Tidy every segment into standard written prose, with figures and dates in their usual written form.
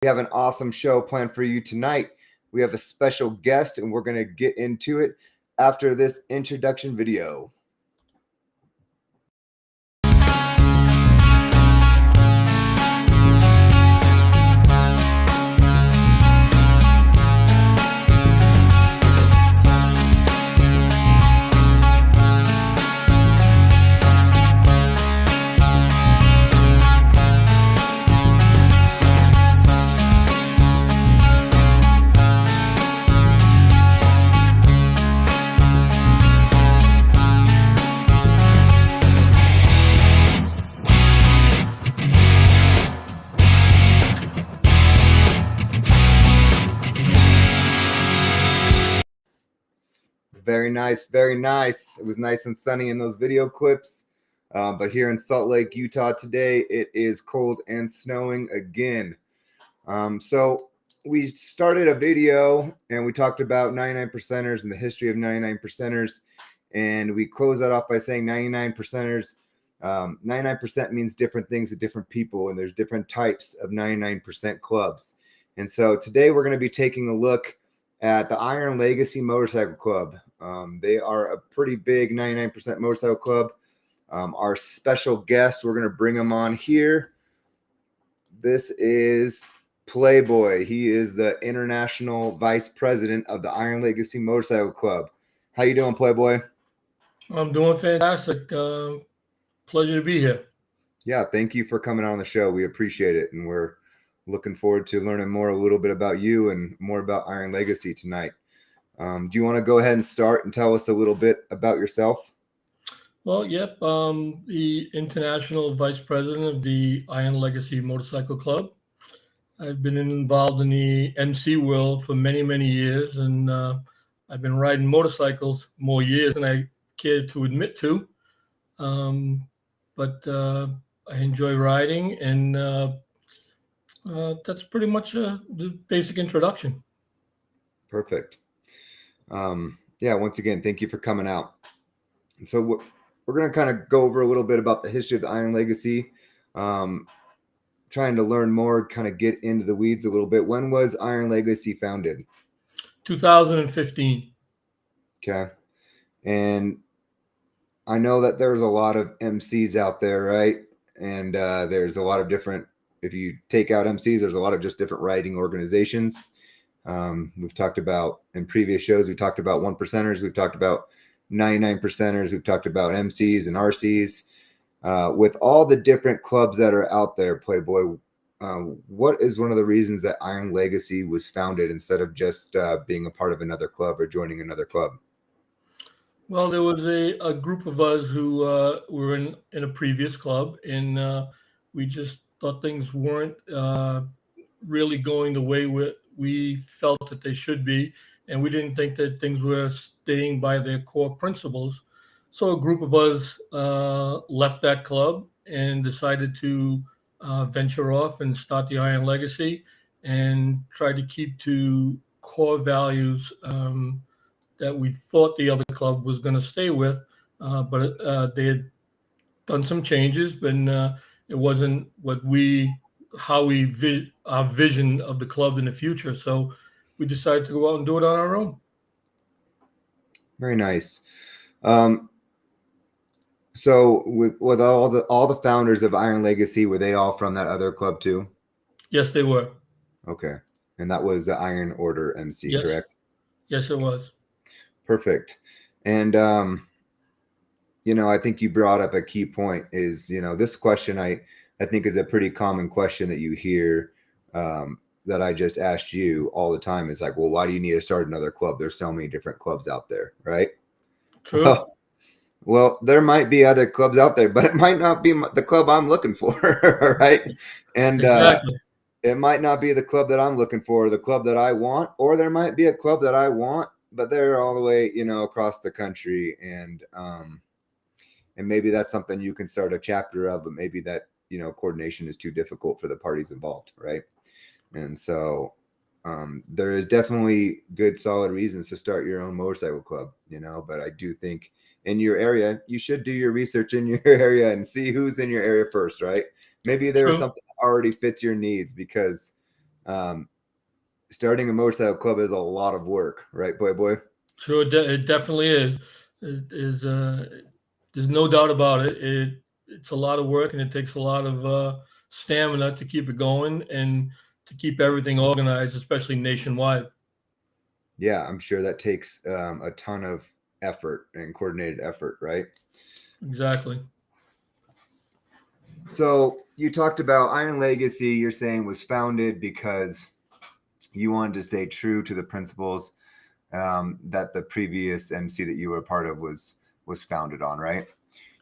We have an awesome show planned for you tonight. We have a special guest, and we're going to get into it after this introduction video. Very nice, very nice. It was nice and sunny in those video clips. But here in Salt Lake, Utah today, it is cold and snowing again. So we started a video and we talked about 99 percenters and the history of 99 percenters. And we close that off by saying 99 percenters. 99% means different things to different people, and there's different types of 99% clubs. And so today we're going to be taking a look at the Iron Legacy Motorcycle Club. They are a pretty big 99% motorcycle club. Our special guest, we're going to bring him on here. This is PLAYBOY. He is the international vice president of the Iron Legacy Motorcycle Club. How you doing, PLAYBOY? I'm doing fantastic. Pleasure to be here. Yeah, thank you for coming on the show. We appreciate it, and we're looking forward to learning a little bit about you and more about Iron Legacy tonight. Do you want to go ahead and start and tell us a little bit about yourself? Well, yep. The international vice president of the Iron Legacy Motorcycle Club. I've been involved in the MC world for many, many years, and I've been riding motorcycles more years than I care to admit to. But I enjoy riding, and that's pretty much the basic introduction. Perfect. Yeah, once again, thank you for coming out. So we're going to kind of go over a little bit about the history of the Iron Legacy, trying to learn more, kind of get into the weeds a little bit. When was Iron Legacy founded? 2015. Okay. And I know that there's a lot of MCs out there, right? And there's a lot of different, if you take out MCs, there's a lot of just different riding organizations. We've talked about in previous shows, we talked about 1%ers, we've talked about 99%ers, we've talked about MCs and RCs. With all the different clubs that are out there, PLAYBOY, what is one of the reasons that Iron Legacy was founded instead of just being a part of another club or joining another club? Well, there was a group of us who were in a previous club, and we just thought things weren't really going the way we felt that they should be, and we didn't think that things were staying by their core principles. So a group of us left that club and decided to venture off and start the Iron Legacy and try to keep to core values that we thought the other club was going to stay with, but they had done some changes, but it wasn't our vision of the club in the future. So we decided to go out and do it on our own. Very nice. So with all the founders of Iron Legacy, were they all from that other club too? Yes, they were. Okay. And that was the Iron Order MC, yes. Correct? Yes, it was. Perfect. And, I think you brought up a key point is, this question I think is a pretty common question that you hear that I just asked you all the time is like, well, why do you need to start another club? There's so many different clubs out there, right? True. Well, there might be other clubs out there, but it might not be the club I'm looking for, right? And exactly. It might not be the club that I'm looking for, the club that I want, or there might be a club that I want, but they're all the way, across the country. And maybe that's something you can start a chapter of, but maybe that, coordination is too difficult for the parties involved, right? And so there is definitely good, solid reasons to start your own motorcycle club, but I do think in your area, you should do your research in your area and see who's in your area first, right? Maybe there's something that already fits your needs, because Um, Starting a motorcycle club is a lot of work, right, Playboy? Sure, it definitely is. There's no doubt about it. It's a lot of work, and it takes a lot of stamina to keep it going and to keep everything organized, especially nationwide. Yeah, I'm sure that takes a ton of effort and coordinated effort, right? Exactly. So you talked about Iron Legacy, you're saying was founded because you wanted to stay true to the principles that the previous MC that you were a part of was founded on, right?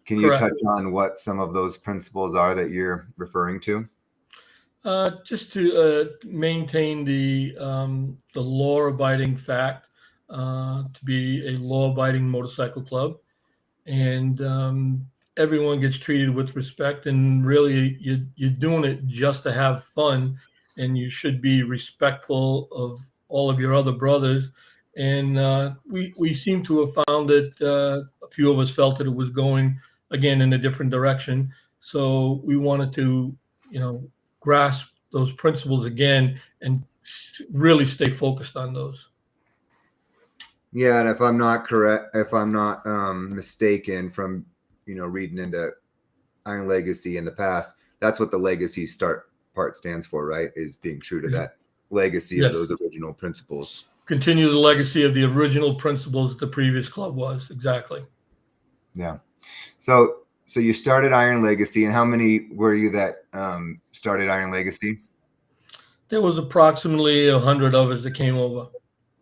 Can you Correct. touch on what some of those principles are that you're referring to? Just to maintain the law-abiding fact, to be a law-abiding motorcycle club, and everyone gets treated with respect. And really, you're doing it just to have fun, and you should be respectful of all of your other brothers. And we seem to have found that a few of us felt that it was going again in a different direction. So we wanted to, you know, grasp those principles again and really stay focused on those. Yeah, and if I'm not correct, if I'm not mistaken from reading into Iron Legacy in the past, that's what the legacy start part stands for, right? Is being true to that legacy of Yes. those original principles. Continue the legacy of the original principles that the previous club was. Exactly. Yeah. So you started Iron Legacy, and how many were you that started Iron Legacy? There was approximately 100 of us that came over.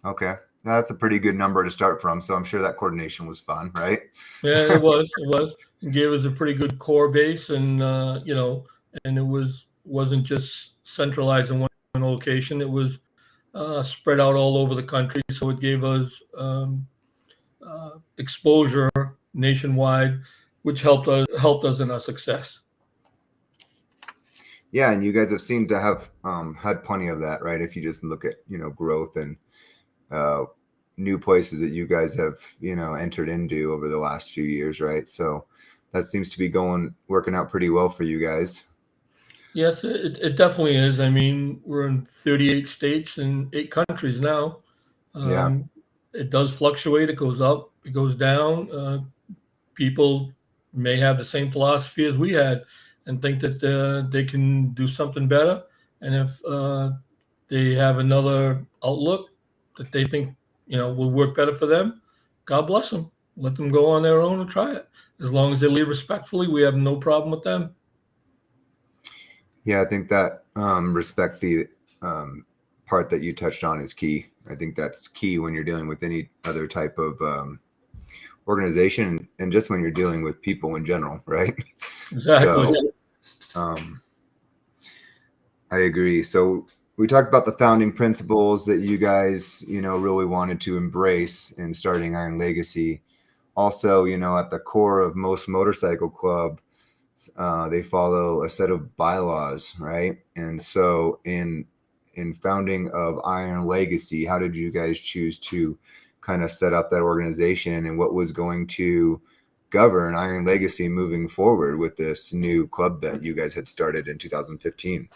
Okay, that's a pretty good number to start from. So I'm sure that coordination was fun, right? Yeah, it was. It was. It gave us a pretty good core base, and and wasn't just centralized in one location. It was spread out all over the country, so it gave us exposure nationwide, which helped us in our success. Yeah, and you guys have seemed to have had plenty of that, right? If you just look at growth and uh, new places that you guys have entered into over the last few years, right? So that seems to be working out pretty well for you guys. Yes, it definitely is. I mean, we're in 38 states and 8 countries now. Yeah. Um, it does fluctuate. It goes up. It goes down. People may have the same philosophy as we had and think that they can do something better. And if they have another outlook that they think will work better for them, God bless them. Let them go on their own and try it. As long as they leave respectfully, we have no problem with them. Yeah, I think that respect the part that you touched on is key. I think that's key when you're dealing with any other type of organization, and just when you're dealing with people in general, right? Exactly. So um, I agree. So we talked about the founding principles that you guys, really wanted to embrace in starting Iron Legacy. Also, at the core of most motorcycle club, they follow a set of bylaws, right? And so in founding of Iron Legacy, how did you guys choose to kind of set up that organization, and what was going to govern Iron Legacy moving forward with this new club that you guys had started in 2015?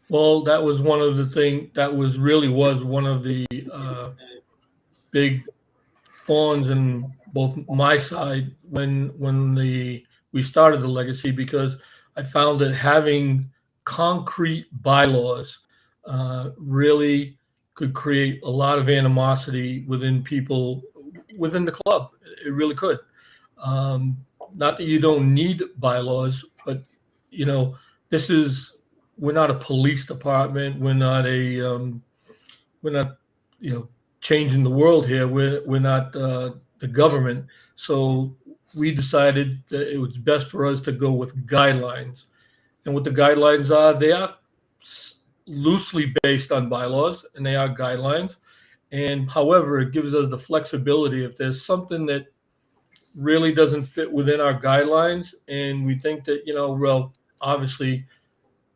Well, that was one of the thing that was one of the big thorns in both my side when we started the legacy, because I found that having concrete bylaws really could create a lot of animosity within people within the club. It really could. Um, Not that you don't need bylaws, but you know, this is we're not a police department. We're not changing the world here. We're not the government. So we decided that it was best for us to go with guidelines. And what the guidelines are, they are loosely based on bylaws, and they are guidelines. And however, it gives us the flexibility if there's something that really doesn't fit within our guidelines, and we think that well, obviously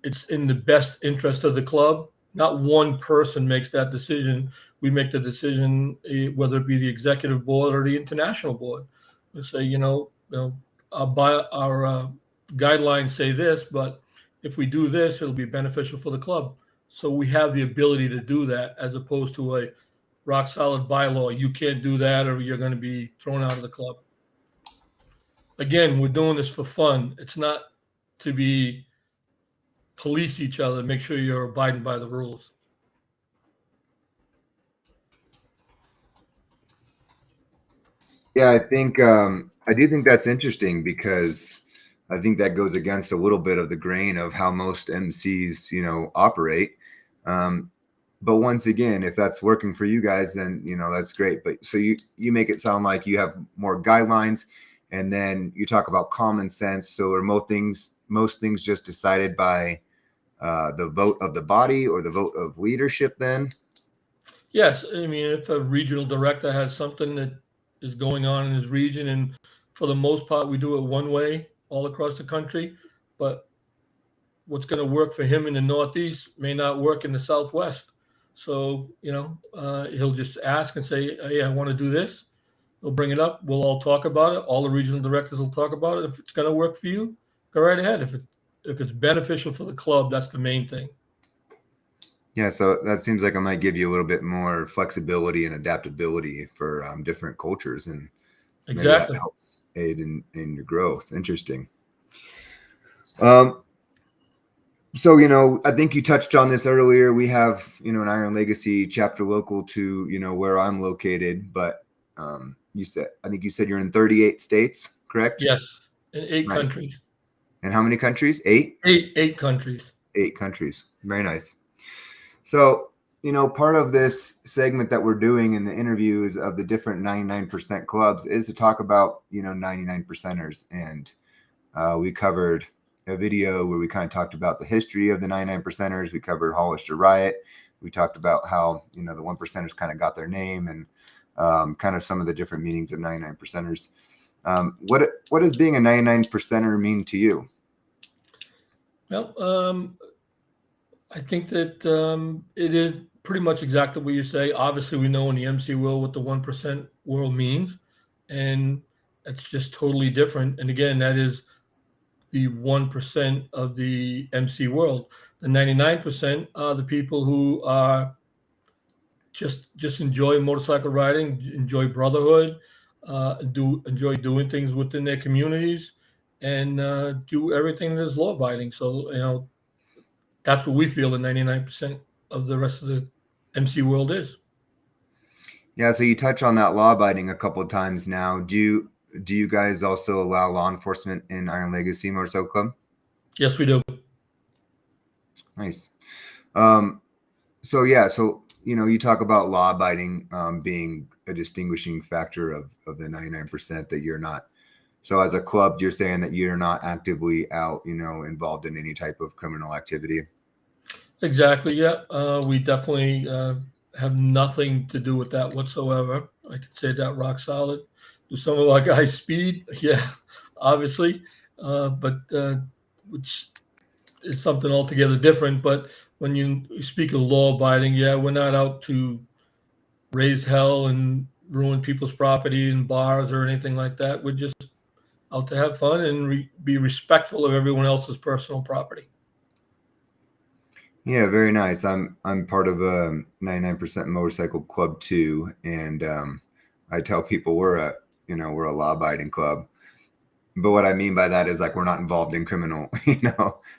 it's in the best interest of the club. Not one person makes that decision. We make the decision, whether it be the executive board or the international board. We say, our guidelines say this, but if we do this, it'll be beneficial for the club. So we have the ability to do that, as opposed to a rock solid bylaw. You can't do that or you're going to be thrown out of the club. Again, we're doing this for fun. It's not to be police each other, make sure you're abiding by the rules. Yeah, I do think that's interesting because I think that goes against a little bit of the grain of how most MCs, operate. Um, but once again, if that's working for you guys, then that's great. But so you make it sound like you have more guidelines, and then you talk about common sense. So are most things just decided by the vote of the body or the vote of leadership? Then Yes, I mean, if a regional director has something that is going on in his region, and for the most part, we do it one way all across the country, but what's going to work for him in the Northeast may not work in the Southwest. So, he'll just ask and say, hey, I want to do this. He'll bring it up. We'll all talk about it. All the regional directors will talk about it. If it's going to work for you, go right ahead. If it's beneficial for the club, that's the main thing. yeah, so that seems like I might give you a little bit more flexibility and adaptability for different cultures, and maybe that Exactly. helps aid in your growth. Interesting. Um, So, I think you touched on this earlier. We have, an Iron Legacy chapter local to, where I'm located, but I think you said you're in 38 states, correct? Yes, in eight Nice. countries. And how many countries? Eight? Eight countries. 8 countries. Very nice. So, part of this segment that we're doing in the interviews of the different 99% clubs is to talk about, 99 percenters. And we covered a video where we kind of talked about the history of the 99 percenters. We covered Hollister Riot. We talked about how, the 1 percenters kind of got their name, and kind of some of the different meanings of 99 percenters. What does being a 99 percenter mean to you? Well, I think that it is pretty much exactly what you say. Obviously, we know in the MC world what the 1% world means, and it's just totally different. And again, that is the 1% of the MC world. The 99% are the people who are just enjoy motorcycle riding, enjoy brotherhood, enjoy doing things within their communities, and do everything that is law abiding. So that's what we feel the 99% of the rest of the MC world is. Yeah, so you touch on that law abiding a couple of times now. Do you guys also allow law enforcement in Iron Legacy Motorcycle Club? Yes, we do. Nice. So yeah, so you talk about law abiding being a distinguishing factor of the 99% that you're not. So as a club, you're saying that you're not actively out, involved in any type of criminal activity. Exactly. Yeah. We definitely have nothing to do with that whatsoever. I can say that rock solid. Do some of our guys speed? Yeah, obviously. But which is something altogether different. But when you speak of law abiding, yeah, we're not out to raise hell and ruin people's property in bars or anything like that. We're just out to have fun and be respectful of everyone else's personal property. Yeah, very nice. I'm part of a 99% motorcycle club too, and I tell people we're a law abiding club. But what I mean by that is like we're not involved in criminal,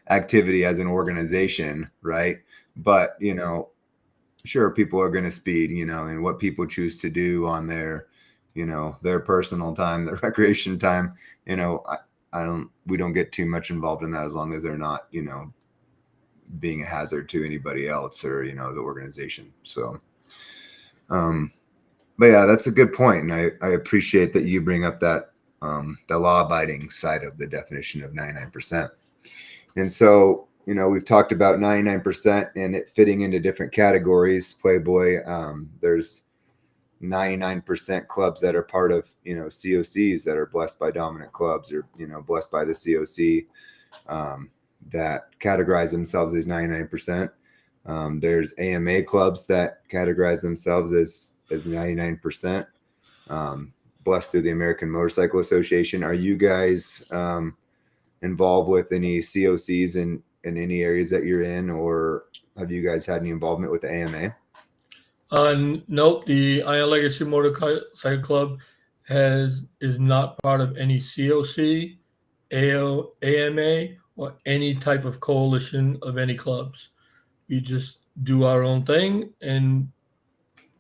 activity as an organization, right? But sure, people are going to speed, and what people choose to do on their, their personal time, their recreation time, we don't get too much involved in that as long as they're not, being a hazard to anybody else or, the organization. So, but yeah, that's a good point. And I appreciate that you bring up that, the law abiding side of the definition of 99%. And so, we've talked about 99% and it fitting into different categories. Playboy, there's 99% clubs that are part of, COCs that are blessed by dominant clubs or, blessed by the COC, that categorize themselves as 99%. There's AMA clubs that categorize themselves as 99%, blessed through the American Motorcycle Association. Are you guys involved with any COCs in any areas that you're in, or have you guys had any involvement with the AMA? Nope. The Iron Legacy Motorcycle Club is not part of any COC, AMA, or any type of coalition of any clubs. We just do our own thing, and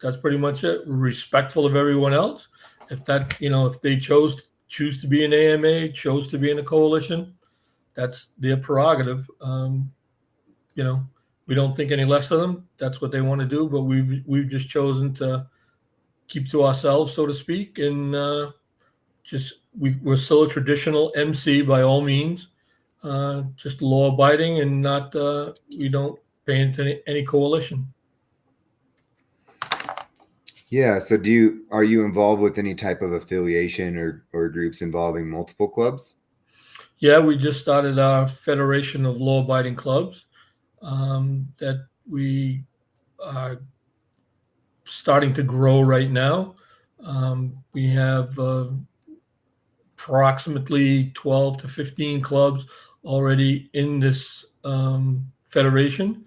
that's pretty much it. We're respectful of everyone else. If they choose to be an AMA, chose to be in a coalition, that's their prerogative. We don't think any less of them. That's what they want to do, but we've just chosen to keep to ourselves, so to speak, and we're still a traditional MC by all means, just law abiding, and not we don't pay into any coalition. Yeah. So are you involved with any type of affiliation or groups involving multiple clubs? Yeah, we just started our Federation of Law Abiding Clubs that we are starting to grow right now. We have approximately 12 to 15 clubs already in this federation,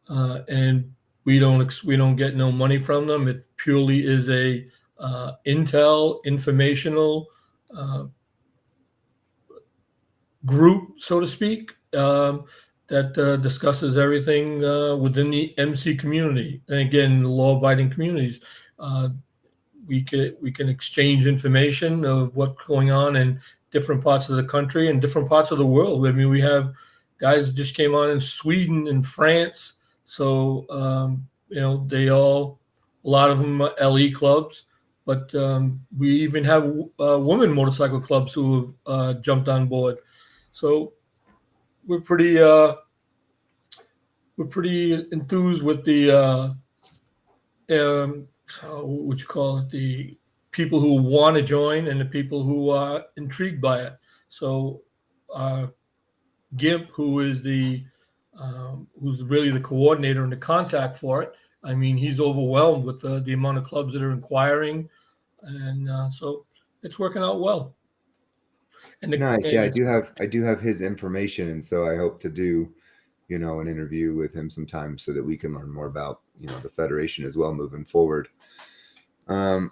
and we don't get no money from them. It purely is a informational group, so to speak, that discusses everything within the MC community. And again, the law-abiding communities. We can exchange information of what's going on in different parts of the country and different parts of the world. I mean, we have guys that just came on in Sweden and France. So, a lot of them are LE clubs, but we even have women motorcycle clubs who have jumped on board. So we're pretty enthused with the what you call it, the people who want to join and the people who are intrigued by it. So Gimp, who is who's really the coordinator and the contact for it, I mean, he's overwhelmed with the amount of clubs that are inquiring, and so it's working out well. Nice. Yeah, I do have his information, and so I hope to do, an interview with him sometime so that we can learn more about, the federation as well moving forward. I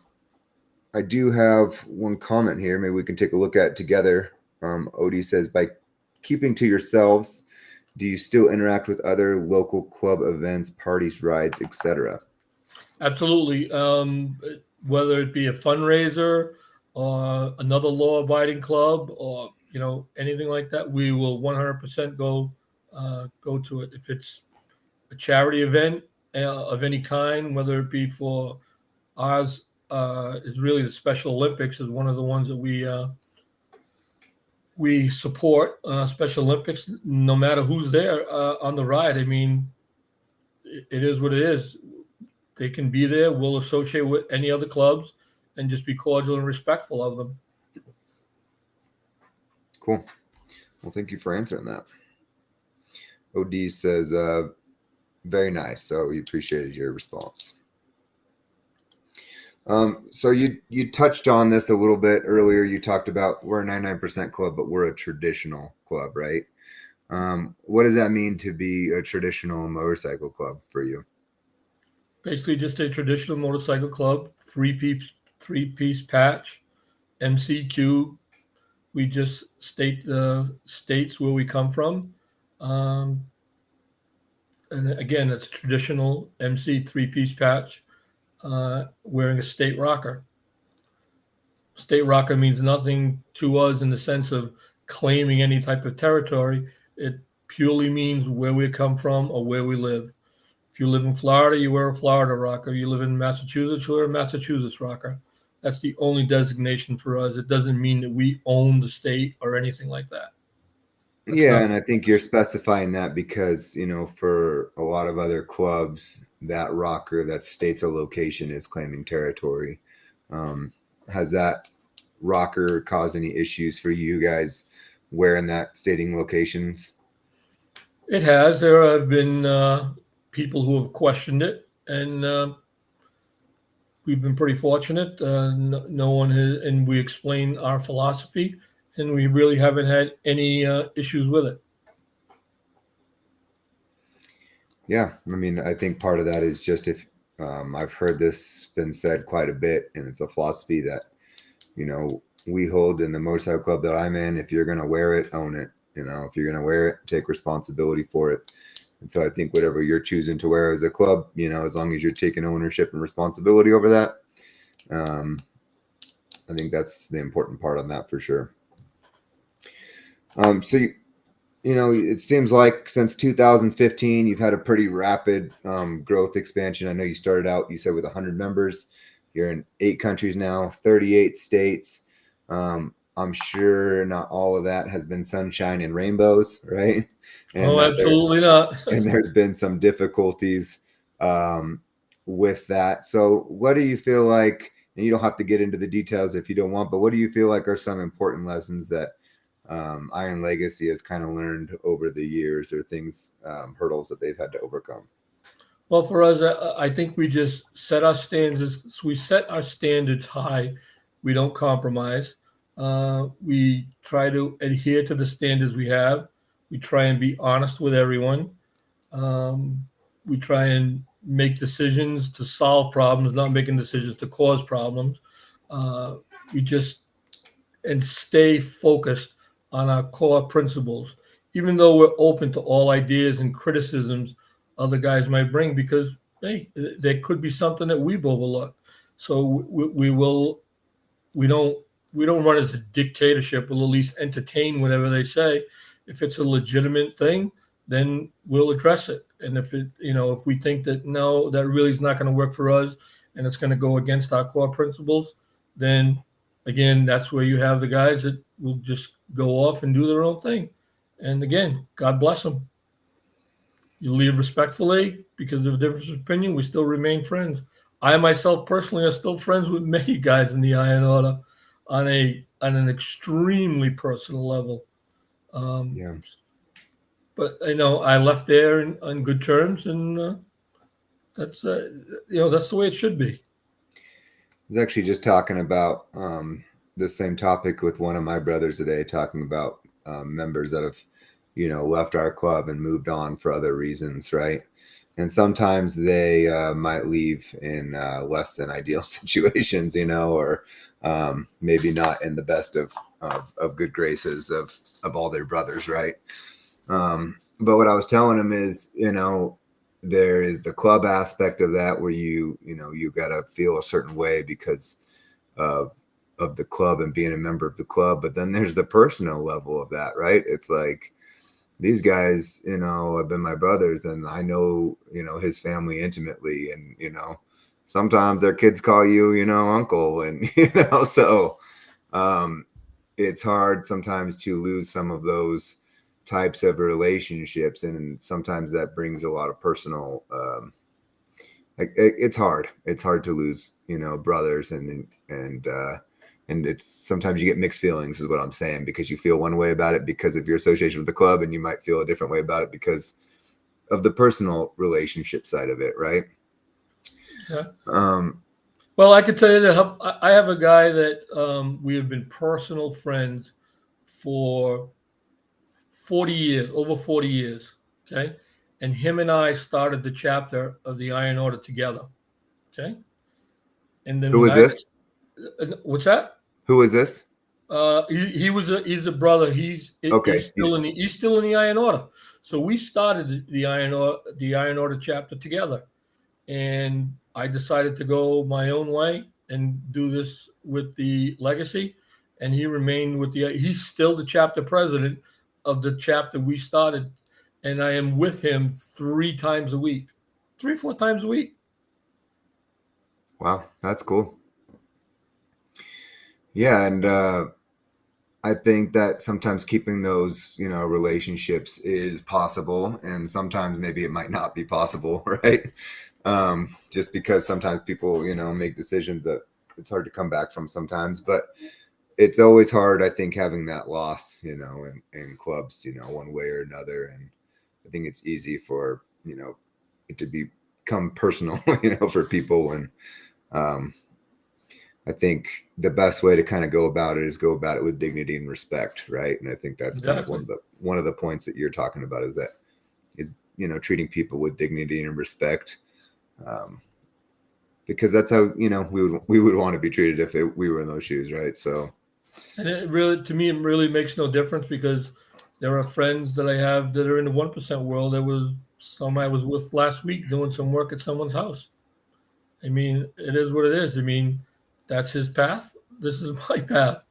do have one comment here. Maybe we can take a look at it together. Odie says, by keeping to yourselves, do you still interact with other local club events, parties, rides, etc.? Absolutely. Whether it be a fundraiser or another law-abiding club, or anything like that, we will 100% go to it. If it's a charity event of any kind, whether it be for ours is really the Special Olympics is one of the ones that we support. Special Olympics, no matter who's there on the ride. I mean, it is what it is. They can be there. We'll associate with any other clubs and just be cordial and respectful of them. Cool. Well, thank you for answering that. OD says, very nice. So we appreciated your response. So you touched on this a little bit earlier. You talked about we're a 99% club, but we're a traditional club, right? What does that mean to be a traditional motorcycle club for you? Basically, just a traditional motorcycle club, three-piece patch, MCQ. We just state the states where we come from. And again, it's a traditional MC three-piece patch, wearing a state rocker. State rocker means nothing to us in the sense of claiming any type of territory. It purely means where we come from or where we live. If you live in Florida, you wear a Florida rocker. You live in Massachusetts, you wear a Massachusetts rocker. That's the only designation for us. It doesn't mean that we own the state or anything like that. And I think you're specifying that because, for a lot of other clubs, that rocker that states a location is claiming territory. Has that rocker caused any issues for you guys wearing that stating locations? It has. There have been people who have questioned it, and we've been pretty fortunate. No one has, and we explain our philosophy, and we really haven't had any issues with it. Yeah, I mean, I think part of that is just if I've heard this been said quite a bit, and it's a philosophy that we hold in the motorcycle club that I'm in. If you're gonna wear it, own it. If you're gonna wear it, take responsibility for it. And so I think whatever you're choosing to wear as a club, as long as you're taking ownership and responsibility over that, I think that's the important part on that for sure. So it seems like since 2015, you've had a pretty rapid growth expansion. I know you started out, you said, with 100 members. You're in 8 countries now, 38 states. I'm sure not all of that has been sunshine and rainbows, right? And Oh, absolutely not. and there's been some difficulties with that. So what do you feel like, and you don't have to get into the details if you don't want, but what do you feel like are some important lessons that Iron Legacy has kind of learned over the years, or things, hurdles that they've had to overcome? Well, for us, I think we just set our standards. So we set our standards high. We don't compromise. We try to adhere to the standards we have. We try and be honest with everyone. We try and make decisions to solve problems, not making decisions to cause problems. We just and stay focused on our core principles, even though we're open to all ideas and criticisms other guys might bring, because hey, there could be something that we've overlooked. So we don't we don't run as a dictatorship. We'll at least entertain whatever they say. If it's a legitimate thing, then we'll address it. And if we think that no, that really is not going to work for us, and it's going to go against our core principles, then again, that's where you have the guys that will just go off and do their own thing. And again, God bless them. You leave respectfully because of a difference of opinion. We still remain friends. I myself personally are still friends with many guys in the Iron Order on an extremely personal level. Yeah. But I left there on good terms, and that's that's the way it should be. I was actually just talking about the same topic with one of my brothers today, talking about members that have, left our club and moved on for other reasons, right? And sometimes they might leave in less than ideal situations, or maybe not in the best of good graces of all their brothers, right? But what I was telling him is, there is the club aspect of that where you got to feel a certain way because of the club and being a member of the club. But then there's the personal level of that, right? It's like, these guys, have been my brothers, and I know, his family intimately, and, sometimes their kids call you, uncle, and, so it's hard sometimes to lose some of those types of relationships, and sometimes that brings a lot of personal it's hard to lose brothers, and it's sometimes you get mixed feelings, is what I'm saying, because you feel one way about it because of your association with the club, and you might feel a different way about it because of the personal relationship side of it, right? Yeah. Well, I can tell you that I have a guy that we have been personal friends for 40 years, over 40 years. Okay. And him and I started the chapter of the Iron Order together. Okay. And then Who is this? What's that? Who is this? He's a brother. Okay. He's still in the Iron Order. So we started the Iron Order chapter together, and I decided to go my own way and do this with the legacy. And he remained with he's still the chapter president of the chapter we started. And I am with him 3 times a week, 3 or 4 times a week. Wow, that's cool. Yeah, and I think that sometimes keeping those, relationships is possible, and sometimes maybe it might not be possible, right? Just because sometimes people, make decisions that it's hard to come back from sometimes, but it's always hard, I think, having that loss, in clubs, one way or another. And I think it's easy for, it to become personal, for people when, I think the best way to kind of go about it is go about it with dignity and respect, right? And I think that's kind of Exactly. one of the points that you're talking about, is treating people with dignity and respect, because that's how we would want to be treated if we were in those shoes, right? So, and to me, it really makes no difference, because there are friends that I have that are in the 1% world. There was some I was with last week doing some work at someone's house. I mean, it is what it is. I mean, that's his path. This is my path.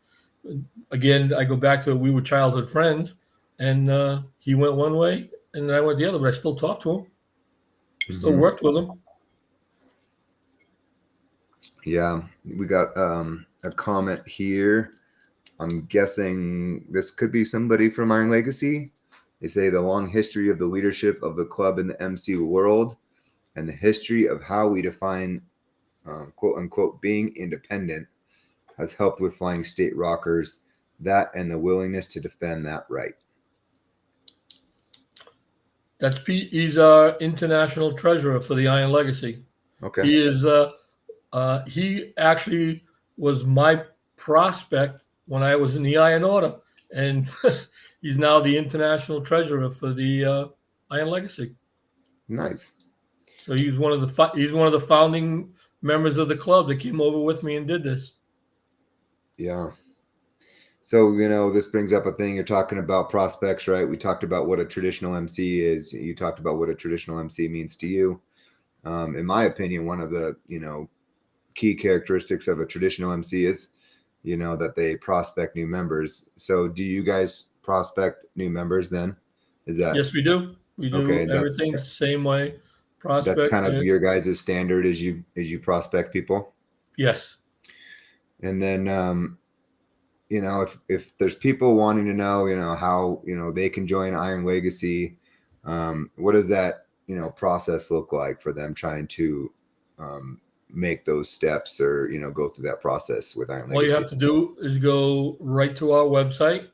Again, I go back to, we were childhood friends, and he went one way and I went the other, but I still talk to him, still worked with him. Yeah, we got a comment here. I'm guessing this could be somebody from Iron Legacy. They say the long history of the leadership of the club in the MC world and the history of how we define quote unquote being independent has helped with Flying State Rockers, that and the willingness to defend that right. That's Pete. He's our international treasurer for the Iron Legacy. Okay. He is. He actually was my prospect when I was in the Iron Order, and he's now the international treasurer for the Iron Legacy. Nice. So he's one of the founding members of the club that came over with me and did this. Yeah. So, this brings up a thing. You're talking about prospects, right? We talked about what a traditional MC is. You talked about what a traditional MC means to you. In my opinion, one of the, key characteristics of a traditional MC is, that they prospect new members. So do you guys prospect new members then? Is that? Yes, we do. We do. Okay, everything's the same way. Prospect. That's kind of your guys' standard as you prospect people. Yes. And then, if there's people wanting to know, how, they can join Iron Legacy, what does that, process look like for them trying to make those steps or, go through that process with Iron Legacy? All you have to do is go right to our website,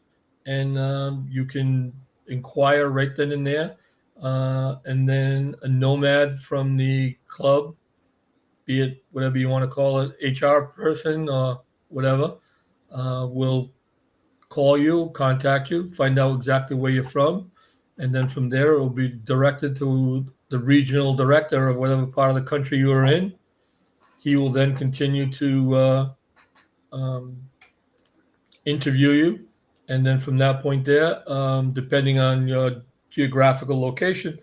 and you can inquire right then and there. And then a nomad from the club, be it whatever you want to call it, HR person or whatever, will call you, contact you, find out exactly where you're from. And then from there, it will be directed to the regional director of whatever part of the country you are in. He will then continue to interview you. And then from that point there, depending on your geographical location,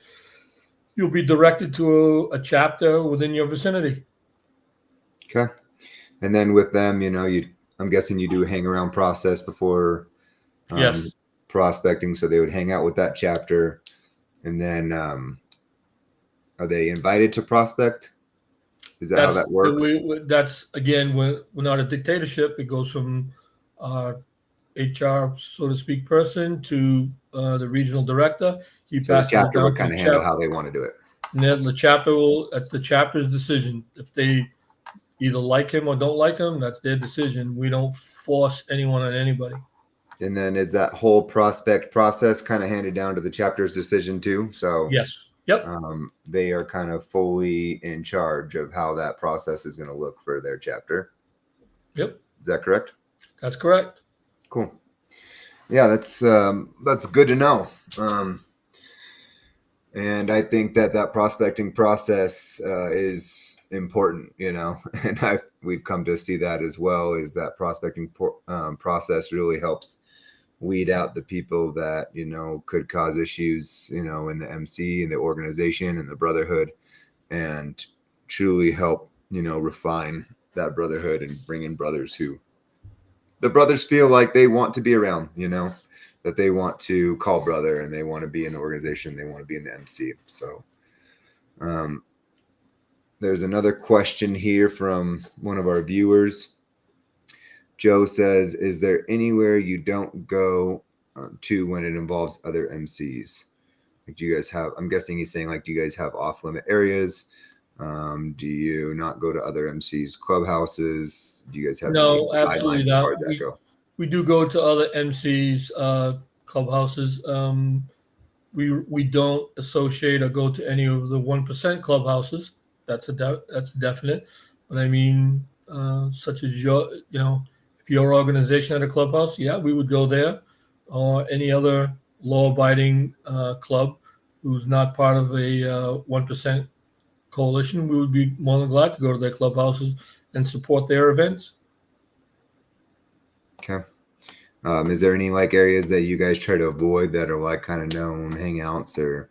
you'll be directed to a chapter within your vicinity. Okay. And then with them, I'm guessing you do a hang around process before yes. prospecting. So they would hang out with that chapter. And then are they invited to prospect? Is that how that works? That's, again, we're not a dictatorship. It goes from HR, so to speak, person to the regional director. So the chapter will kind of handle how they want to do it. And then that's the chapter's decision. If they either like him or don't like him, that's their decision. We don't force anyone on anybody. And then is that whole prospect process kind of handed down to the chapter's decision too? So yes. Yep. They are kind of fully in charge of how that process is going to look for their chapter. Yep. Is that correct? That's correct. Cool. Yeah, that's good to know. And I think that prospecting process is important, and we've come to see that as well, is that prospecting process really helps weed out the people that, could cause issues, in the MC and the organization and the brotherhood, and truly help, refine that brotherhood and bring in brothers who the brothers feel like they want to be around, that they want to call brother and they want to be in the organization. They want to be in the MC. So there's another question here from one of our viewers. Joe says, is there anywhere you don't go to when it involves other MCs? Like, do you guys have, I'm guessing he's saying, like, do you guys have off limit areas? Do you not go to other MCs clubhouses? Do you guys have no, absolutely not. As far as that go? We do go to other MCs clubhouses. We don't associate or go to any of the 1% clubhouses. That's definite. But I mean, such as if your organization had a clubhouse, yeah, we would go there, or any other law-abiding club. who's not part of a 1% coalition, we would be more than glad to go to their clubhouses and support their events. Okay. Is there any like areas that you guys try to avoid that are like kind of known hangouts or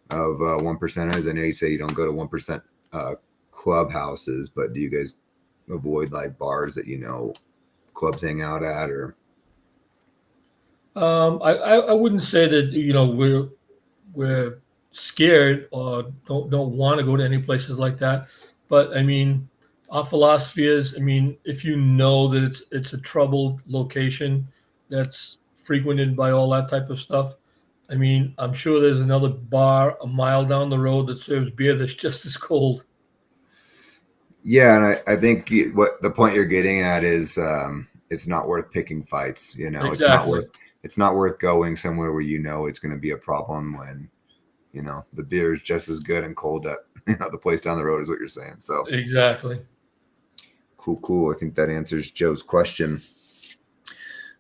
of 1%ers? I know you say you don't go to 1% clubhouses, but do you guys avoid like bars that clubs hang out at? Or I wouldn't say that we're scared or don't want to go to any places like that, but I mean, our philosophy is, I mean, if you know that it's a troubled location that's frequented by all that type of stuff, I mean, I'm sure there's another bar a mile down the road that serves beer that's just as cold. yeah, and I think what the point you're getting at is it's not worth picking fights. Exactly. It's not worth going somewhere where it's going to be a problem when the beer is just as good and cold at the place down the road, is what you're saying. So Exactly. cool. I think that answers Joe's question.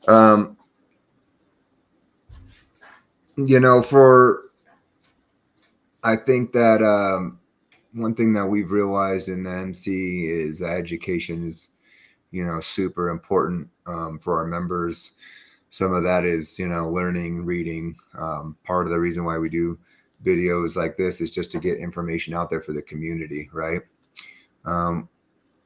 Um, I think that one thing that we've realized in the MC is that education is super important for our members. Some of that is learning, reading. Part of the reason why we do videos like this is just to get information out there for the community, right?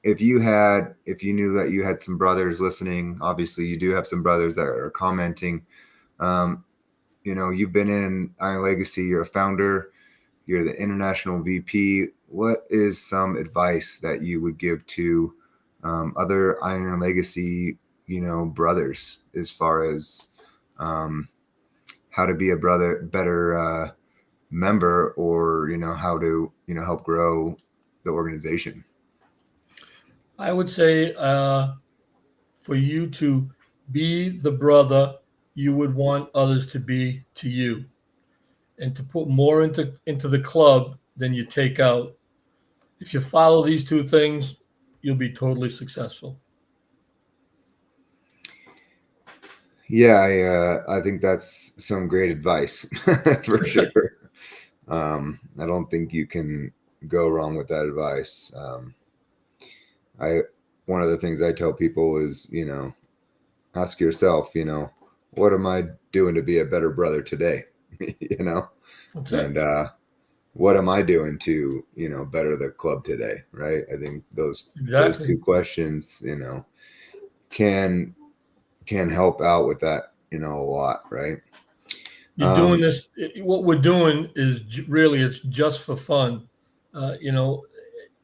If you knew that you had some brothers listening, obviously you do have some brothers that are commenting. You've been in Iron Legacy, you're a founder, you're the international VP. What is some advice that you would give to other Iron Legacy, brothers, as far as how to be a better member, or how to help grow the organization? I would say for you to be the brother you would want others to be to you, and to put more into the club than you take out. If you follow these two things, you'll be totally successful. Yeah, I think that's some great advice for sure. I don't think you can go wrong with that advice. One of the things I tell people is, ask yourself, what am I doing to be a better brother today? That's it. And what am I doing to, better the club today? Right. I think those Exactly. two questions, can help out with that, a lot. Right. You're doing this. What we're doing is really it's just for fun, and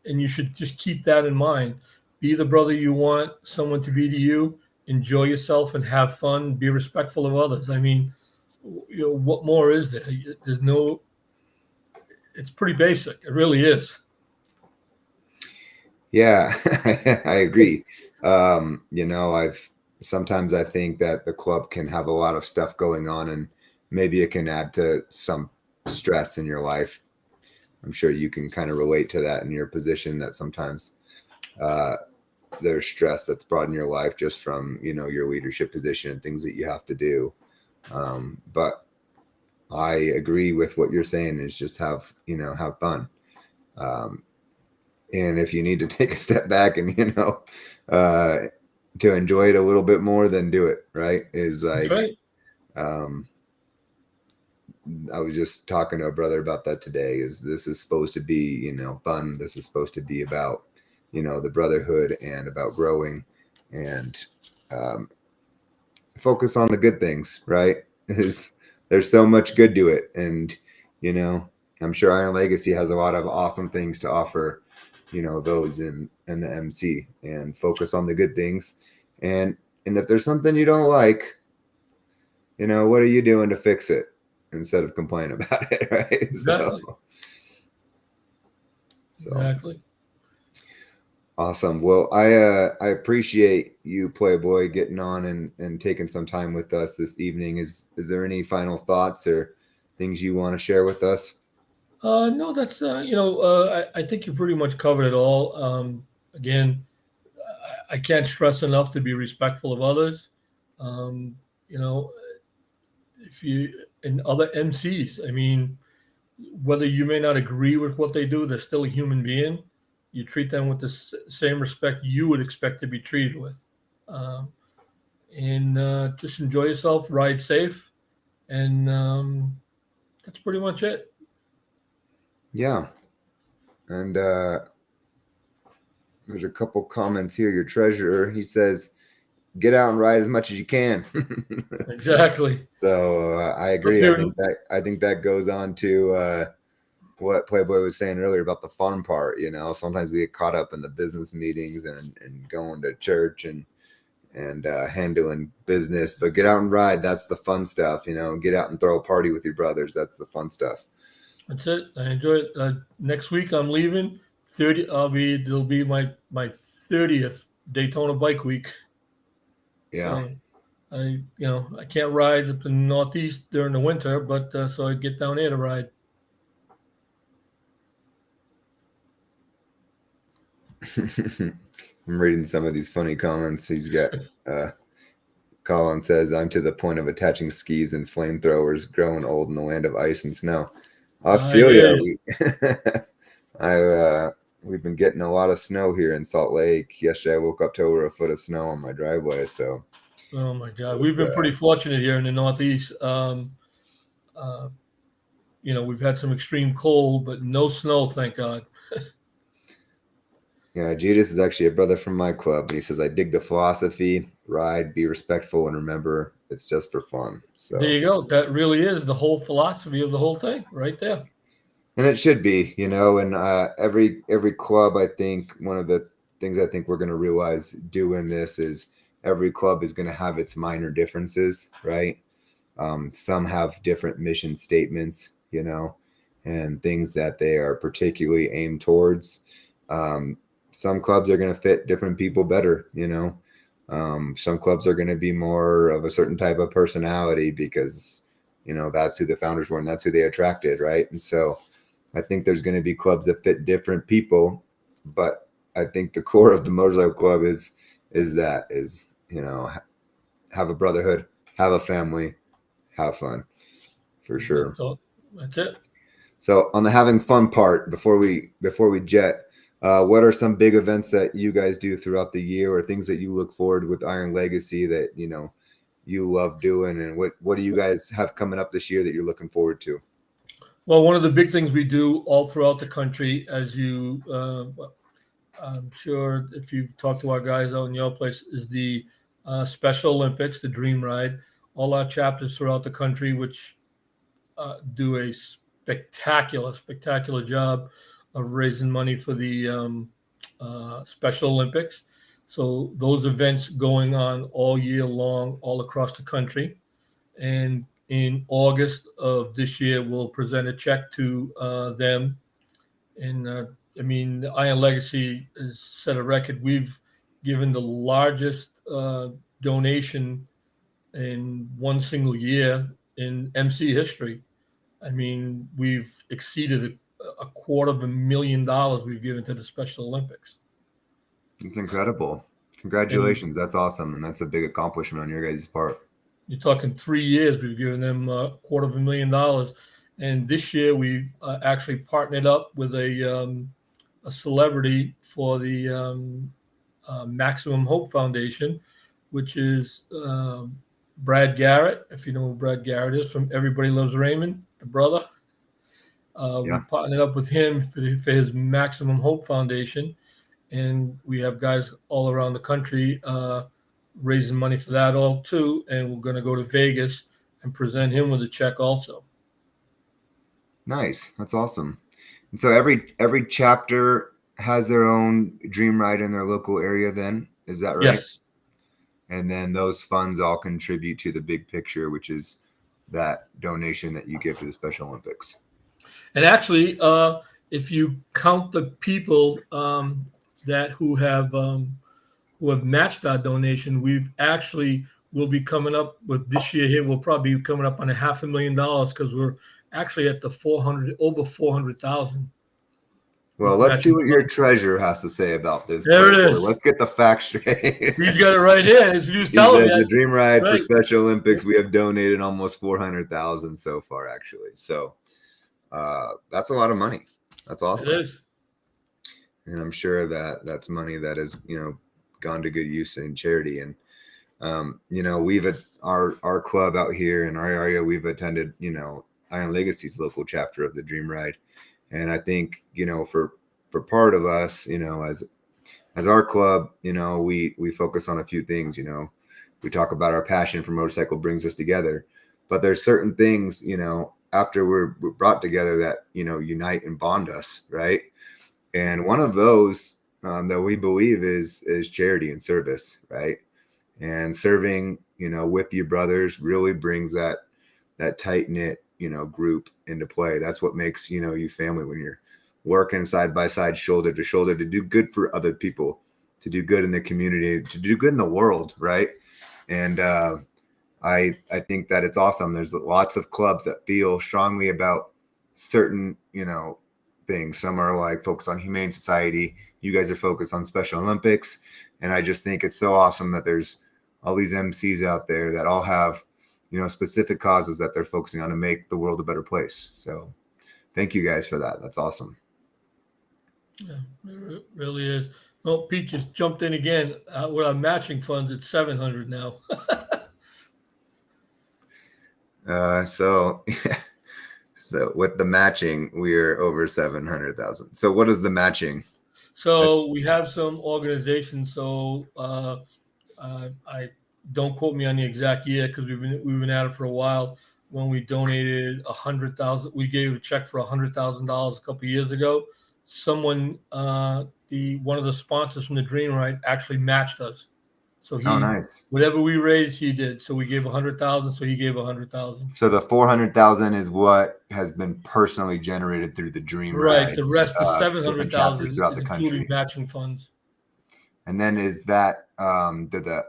you should just keep that in mind. Be the brother you want someone to be to you. Enjoy yourself and have fun. Be respectful of others. I mean, what more is there? There's no. It's pretty basic. It really is. Yeah, I agree. Sometimes I think that the club can have a lot of stuff going on, and maybe it can add to some stress in your life. I'm sure you can kind of relate to that in your position, that sometimes there's stress that's brought in your life just from, your leadership position and things that you have to do. But I agree with what you're saying, is just have fun. And if you need to take a step back and, to enjoy it a little bit more, then do it. Right. Is That's like, right. I was just talking to a brother about that today. Is this is supposed to be, fun. This is supposed to be about, the brotherhood and about growing, and focus on the good things, right? Is there's so much good to it. And, I'm sure Iron Legacy has a lot of awesome things to offer, those in the MC, and focus on the good things. And if there's something you don't like, what are you doing to fix it instead of complaining about it? Right. Exactly. So Exactly. awesome. Well, I appreciate you, Playboy, getting on and taking some time with us this evening. Is there any final thoughts or things you want to share with us? No, that's I think you pretty much covered it all. Again, I can't stress enough to be respectful of others. Um, you know, if you and other MCs, I mean, whether you may not agree with what they do, they're still a human being. You treat them with the same respect you would expect to be treated with. Um, and just enjoy yourself, ride safe, and that's pretty much it. Yeah. And there's a couple comments here. Your treasurer, he says, get out and ride as much as you can. Exactly. So I agree. I think that goes on to what Playboy was saying earlier about the fun part. You know, sometimes we get caught up in the business meetings and going to church and handling business, but get out and ride. That's the fun stuff. You know, get out and throw a party with your brothers. That's the fun stuff. That's it. I enjoy it. Next week I'm leaving. It'll be my 30th Daytona Bike Week. Yeah. So I can't ride up in the Northeast during the winter, but so I get down there to ride. I'm reading some of these funny comments. He's got Colin says, I'm to the point of attaching skis and flamethrowers, growing old in the land of ice and snow. I feel you. We've been getting a lot of snow here in Salt Lake. Yesterday I woke up to over a foot of snow on my driveway. So oh my God, we've been pretty fortunate here in the Northeast. We've had some extreme cold, but no snow, thank God. Yeah, Judas is actually a brother from my club, and he says, I dig the philosophy, ride, be respectful, and remember, it's just for fun. So there you go. That really is the whole philosophy of the whole thing right there. And it should be, you know, and every club, I think one of the things I think we're going to realize doing this is every club is going to have its minor differences, right? Some have different mission statements, you know, and things that they are particularly aimed towards. Some clubs are going to fit different people better, you know. Some clubs are going to be more of a certain type of personality because, you know, that's who the founders were and that's who they attracted, right? And so I think there's going to be clubs that fit different people, but I think the core of the motorcycle club is you know, have a brotherhood, have a family, have fun, for sure. That's it. So on the having fun part, before we jet, what are some big events that you guys do throughout the year, or things that you look forward with Iron Legacy that, you know, you love doing, and what do you guys have coming up this year that you're looking forward to? Well, one of the big things we do all throughout the country, as you, I'm sure if you've talked to our guys out in your place, is the Special Olympics, the Dream Ride. All our chapters throughout the country, which do a spectacular job of raising money for the Special Olympics. So those events going on all year long, all across the country. And in August of this year, we'll present a check to them. And the Iron Legacy has set a record. We've given the largest donation in one single year in MC history. I mean, we've exceeded $250,000 we've given to the Special Olympics. It's incredible. Congratulations. That's awesome. And that's a big accomplishment on your guys' part. You're talking 3 years. We've given them $250,000. And this year we actually partnered up with a celebrity for the Maximum Hope Foundation, which is Brad Garrett. If you know who Brad Garrett is from Everybody Loves Raymond, the brother. We partnered up with him for his Maximum Hope Foundation. And we have guys all around the country raising money for that all too. And we're going to go to Vegas and present him with a check also. Nice. That's awesome. And so every chapter has their own Dream Ride in their local area then? Is that right? Yes. And then those funds all contribute to the big picture, which is that donation that you give to the Special Olympics. And actually, if you count the people who have matched our donation, we'll be coming up with this year here. We'll probably be coming up on $500,000 because we're actually at the over 400,000. Well, let's see what your treasurer has to say about this. There it is. Let's get the facts straight. He's got it right here. He was telling me the Dream Ride for Special Olympics. We have donated almost 400,000 so far, actually. So that's a lot of money. That's awesome. It is. And I'm sure that that's money that has, gone to good use in charity. And, we've our club out here in our area, we've attended, Iron Legacy's local chapter of the Dream Ride. And I think, for part of us, as our club, we focus on a few things. We talk about our passion for motorcycle brings us together, but there's certain things, after we're brought together that, unite and bond us. Right. And one of those that we believe is charity and service. Right. And serving, with your brothers really brings that tight knit, group into play. That's what makes, you family, when you're working side by side, shoulder to shoulder, to do good for other people, to do good in the community, to do good in the world. Right. And I think that it's awesome. There's lots of clubs that feel strongly about certain, things. Some are like focused on Humane Society. You guys are focused on Special Olympics. And I just think it's so awesome that there's all these MCs out there that all have, specific causes that they're focusing on to make the world a better place. So thank you guys for that. That's awesome. Yeah, it really is. Well, Pete just jumped in again. With our matching funds, it's 700 now. So with the matching, we're over 700,000. So what is the matching? So we have some organizations. So I don't quote me on the exact year, because we've been at it for a while. When we donated 100,000, we gave a check for $100,000 a couple of years ago. Someone, one of the sponsors from the Dream Ride, actually matched us. So nice. Whatever we raised, he did. So we gave 100,000. So he gave 100,000. So the 400,000 is what has been personally generated through the Dream Ride. Right. The rest, the 700,000, is throughout the including country. Matching funds. And then is that the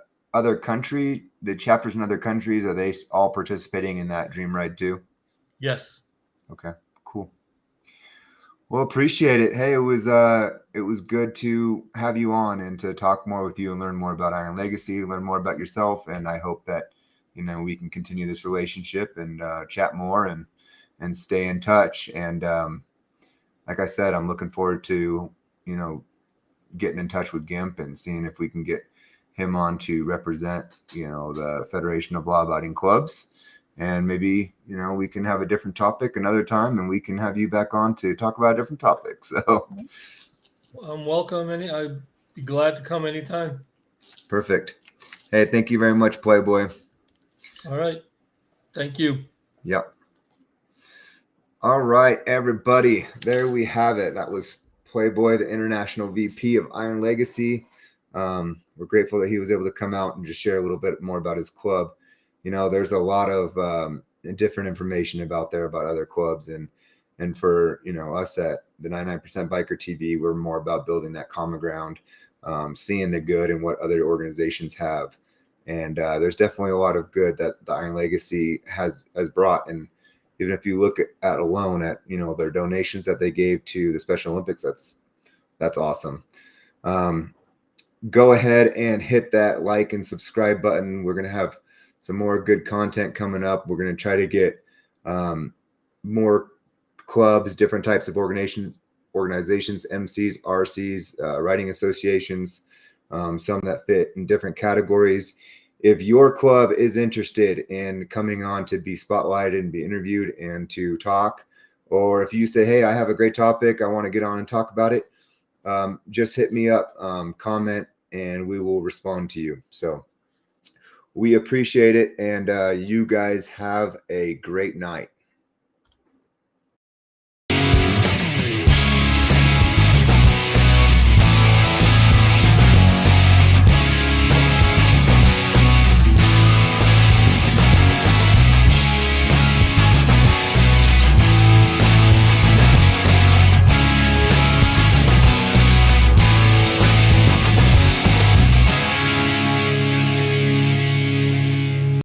chapters in other countries, are they all participating in that Dream Ride too? Yes. Okay, cool. Well, appreciate it. Hey, it was good to have you on and to talk more with you and learn more about Iron Legacy, learn more about yourself. And I hope that, we can continue this relationship and chat more and stay in touch. And like I said, I'm looking forward to, getting in touch with GIMP and seeing if we can get him on to represent, the Federation of Law-Abiding Clubs. And maybe, we can have a different topic another time, and we can have you back on to talk about a different topic. So I'm welcome. I'd be glad to come anytime. Perfect. Hey, thank you very much, Playboy. All right. Thank you. Yep. All right, everybody. There we have it. That was Playboy, the International VP of Iron Legacy. We're grateful that he was able to come out and just share a little bit more about his club. There's a lot of different information about other clubs, and for us at the 99% Biker TV, we're more about building that common ground, seeing the good in what other organizations have, and there's definitely a lot of good that the Iron Legacy has brought. And even if you look at alone at their donations that they gave to the Special Olympics, that's awesome. Go ahead and hit that like and subscribe button. We're gonna have some more good content coming up. We're going to try to get more clubs, different types of organizations, MCs, RCs, riding associations, some that fit in different categories. If your club is interested in coming on to be spotlighted and be interviewed and to talk, or if you say, hey, I have a great topic, I want to get on and talk about it, just hit me up, comment, and we will respond to you. So we appreciate it, and you guys have a great night.